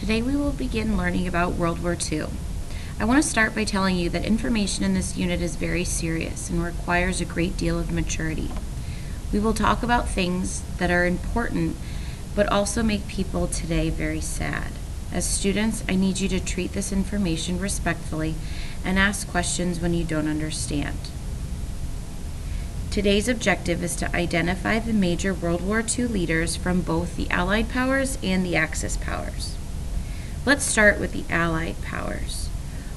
Today we will begin learning about World War II. I want to start by telling you that information in this unit is very serious and requires a great deal of maturity. We will talk about things that are important but also make people today very sad. As students, I need you to treat this information respectfully and ask questions when you don't understand. Today's objective is to identify the major World War II leaders from both the Allied powers and the Axis powers. Let's start with the Allied powers.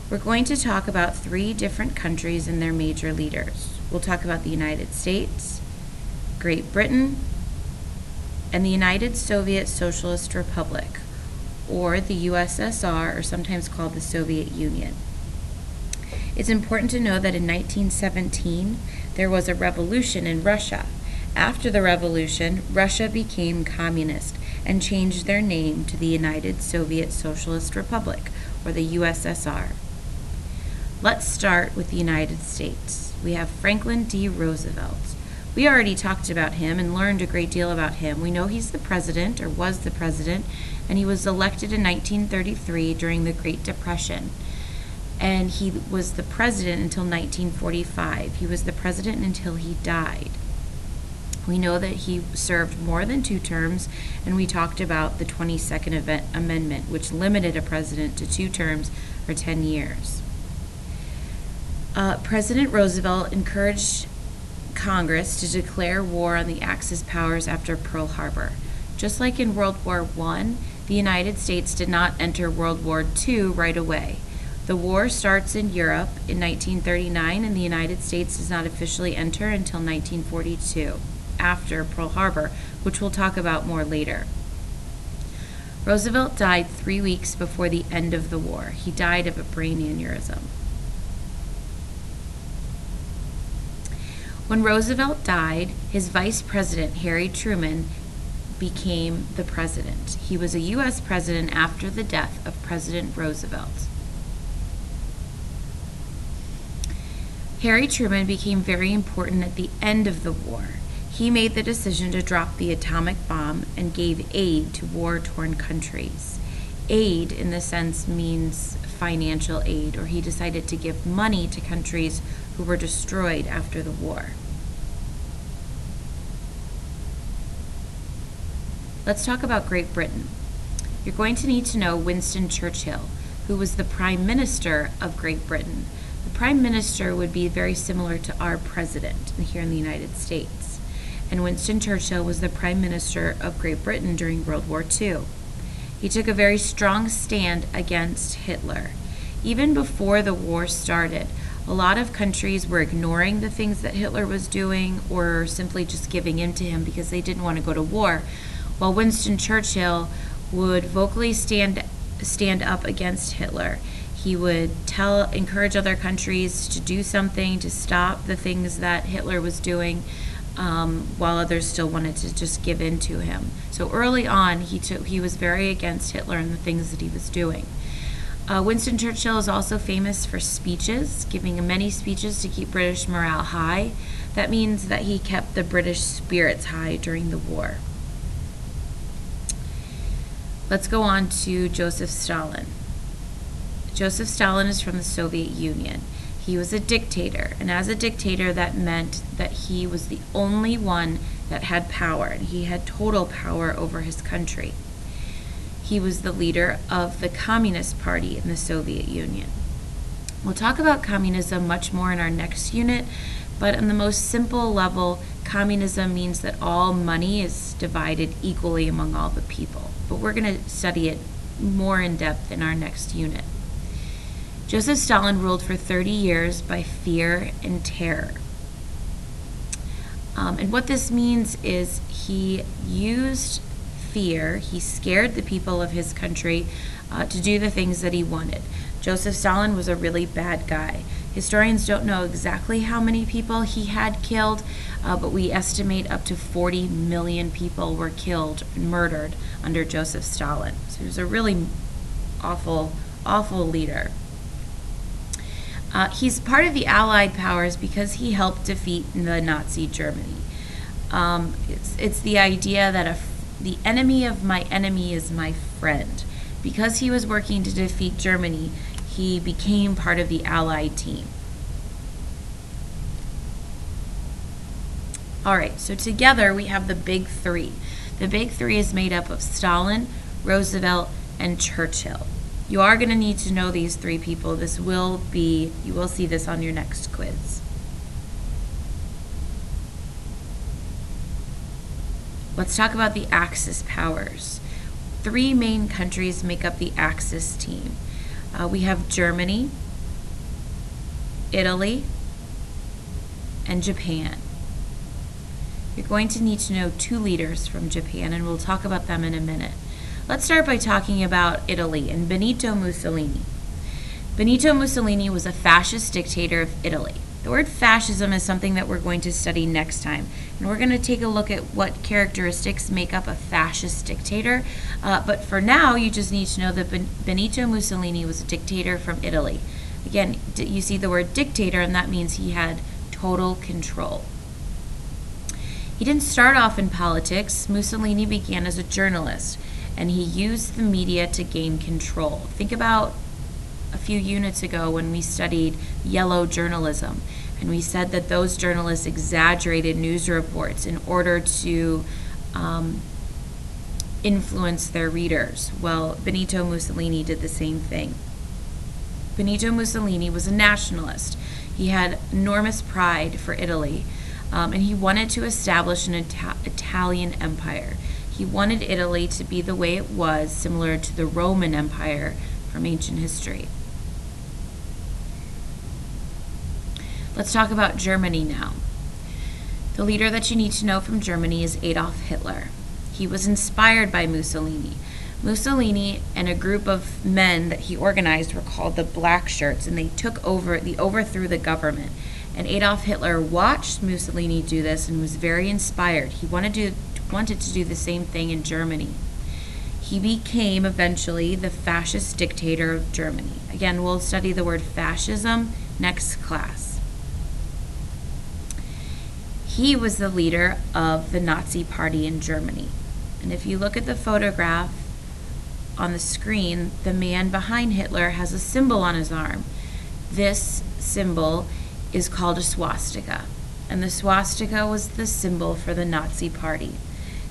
We're going to talk about 3 different countries and their major leaders. We'll talk about the United States, Great Britain, and the United Soviet Socialist Republic, or the USSR, or sometimes called the Soviet Union. It's important to know that in 1917, there was a revolution in Russia. After the revolution, Russia became communist and changed their name to the United Soviet Socialist Republic, or the USSR. Let's start with the United States. We have Franklin D. Roosevelt. We already talked about him and learned a great deal about him. We know he's the president, or was the president, and he was elected in 1933 during the Great Depression. And he was the president until 1945. He was the president until he died. We know that he served more than 2 terms, and we talked about the 22nd Amendment, which limited a president to 2 terms or 10 years. President Roosevelt encouraged Congress to declare war on the Axis powers after Pearl Harbor. Just like in World War I, the United States did not enter World War II right away. The war starts in Europe in 1939, and the United States does not officially enter until 1942, after Pearl Harbor, which we'll talk about more later. Roosevelt died 3 weeks before the end of the war. He died of a brain aneurysm. When Roosevelt died, his vice president, Harry Truman, became the president. He was a U.S. president after the death of President Roosevelt. Harry Truman became very important at the end of the war. He made the decision to drop the atomic bomb and gave aid to war-torn countries. Aid, in this sense, means financial aid, or he decided to give money to countries who were destroyed after the war. Let's talk about Great Britain. You're going to need to know Winston Churchill, who was the Prime Minister of Great Britain. The Prime Minister would be very similar to our president here in the United States. And Winston Churchill was the Prime Minister of Great Britain during World War II. He took a very strong stand against Hitler. Even before the war started, a lot of countries were ignoring the things that Hitler was doing or simply just giving in to him because they didn't want to go to war, while Winston Churchill would vocally stand up against Hitler. He would encourage other countries to do something to stop the things that Hitler was doing, while others still wanted to just give in to him. So early on, he was very against Hitler and the things that he was doing. Winston Churchill is also famous for speeches, giving many speeches to keep British morale high. That means that he kept the British spirits high during the war. Let's go on to Joseph Stalin. Joseph Stalin is from the Soviet Union. He was a dictator, and as a dictator, that meant that he was the only one that had power, and he had total power over his country. He was the leader of the Communist Party in the Soviet Union. We'll talk about communism much more in our next unit, but on the most simple level, communism means that all money is divided equally among all the people. But we're going to study it more in depth in our next unit. Joseph Stalin ruled for 30 years by fear and terror. And what this means is he used fear, he scared the people of his country to do the things that he wanted. Joseph Stalin was a really bad guy. Historians don't know exactly how many people he had killed, but we estimate up to 40 million people were killed and murdered under Joseph Stalin. So he was a really awful leader. He's part of the Allied powers because he helped defeat the Nazi Germany. It's the idea that the enemy of my enemy is my friend. Because he was working to defeat Germany, he became part of the Allied team. All right, so together we have the Big Three. The Big Three is made up of Stalin, Roosevelt, and Churchill. You are going to need to know these three people. You will see this on your next quiz. Let's talk about the Axis powers. Three main countries make up the Axis team. We have Germany, Italy, and Japan. You're going to need to know two leaders from Japan, and we'll talk about them in a minute. Let's start by talking about Italy and Benito Mussolini. Benito Mussolini was a fascist dictator of Italy. The word fascism is something that we're going to study next time, and we're going to take a look at what characteristics make up a fascist dictator. But for now, you just need to know that Benito Mussolini was a dictator from Italy. Again, you see the word dictator, and that means he had total control. He didn't start off in politics. Mussolini began as a journalist, and he used the media to gain control. Think about a few units ago when we studied yellow journalism, and we said that those journalists exaggerated news reports in order to influence their readers. Well, Benito Mussolini did the same thing. Benito Mussolini was a nationalist. He had enormous pride for Italy. And he wanted to establish an Italian empire. He wanted Italy to be the way it was, similar to the Roman Empire from ancient history. Let's talk about Germany now. The leader that you need to know from Germany is Adolf Hitler. He was inspired by Mussolini. Mussolini and a group of men that he organized were called the Black Shirts, and they overthrew the government. And Adolf Hitler watched Mussolini do this and was very inspired. He wanted to do the same thing in Germany. He became eventually the fascist dictator of Germany. Again, we'll study the word fascism next class. He was the leader of the Nazi Party in Germany. And if you look at the photograph on the screen, the man behind Hitler has a symbol on his arm. This symbol is called a swastika, and the swastika was the symbol for the Nazi Party.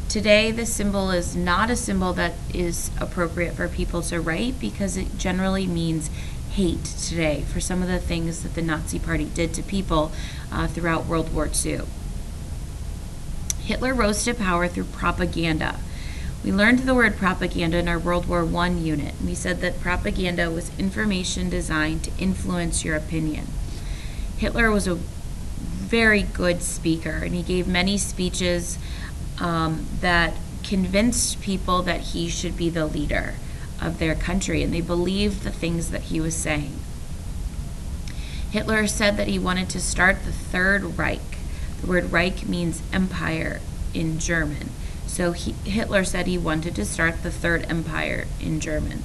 Today, the symbol is not a symbol that is appropriate for people to write because it generally means hate today for some of the things that the Nazi Party did to people throughout World War II. Hitler rose to power through propaganda. We learned the word propaganda in our World War I unit. We said that propaganda was information designed to influence your opinion. Hitler was a very good speaker, and he gave many speeches that convinced people that he should be the leader of their country, and they believed the things that he was saying. Hitler said that he wanted to start the Third Reich. The word Reich means empire in German. So Hitler said he wanted to start the Third Empire in German.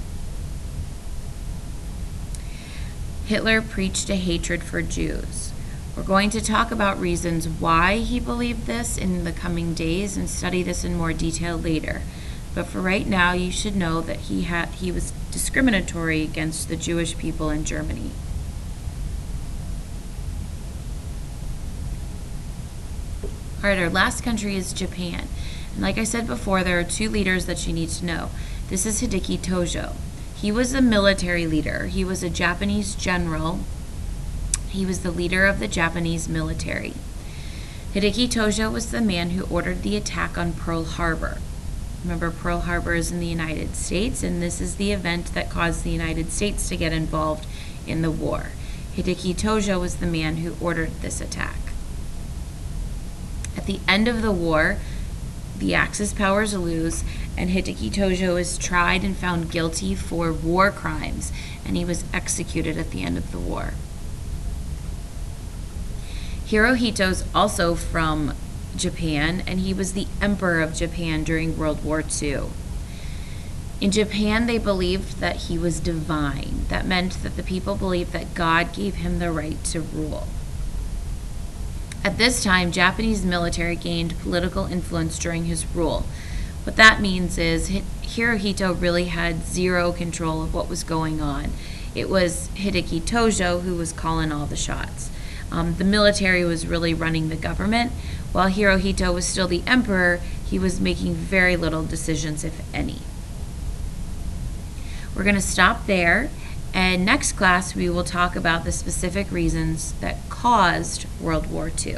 Hitler preached a hatred for Jews. We're going to talk about reasons why he believed this in the coming days and study this in more detail later. But for right now, you should know that he was discriminatory against the Jewish people in Germany. All right, our last country is Japan. And like I said before, there are two leaders that you need to know. This is Hideki Tojo. He was a military leader. He was a Japanese general. He was the leader of the Japanese military. Hideki Tojo was the man who ordered the attack on Pearl Harbor. Remember, Pearl Harbor is in the United States, and this is the event that caused the United States to get involved in the war. Hideki Tojo was the man who ordered this attack. At the end of the war, the Axis powers lose, and Hideki Tojo is tried and found guilty for war crimes, and he was executed at the end of the war. Hirohito is also from Japan, and he was the emperor of Japan during World War II. In Japan, they believed that he was divine. That meant that the people believed that God gave him the right to rule. At this time, Japanese military gained political influence during his rule. What that means is Hirohito really had zero control of what was going on. It was Hideki Tojo who was calling all the shots. The military was really running the government. While Hirohito was still the emperor, he was making very little decisions, if any. We're going to stop there, and next class we will talk about the specific reasons that caused World War II.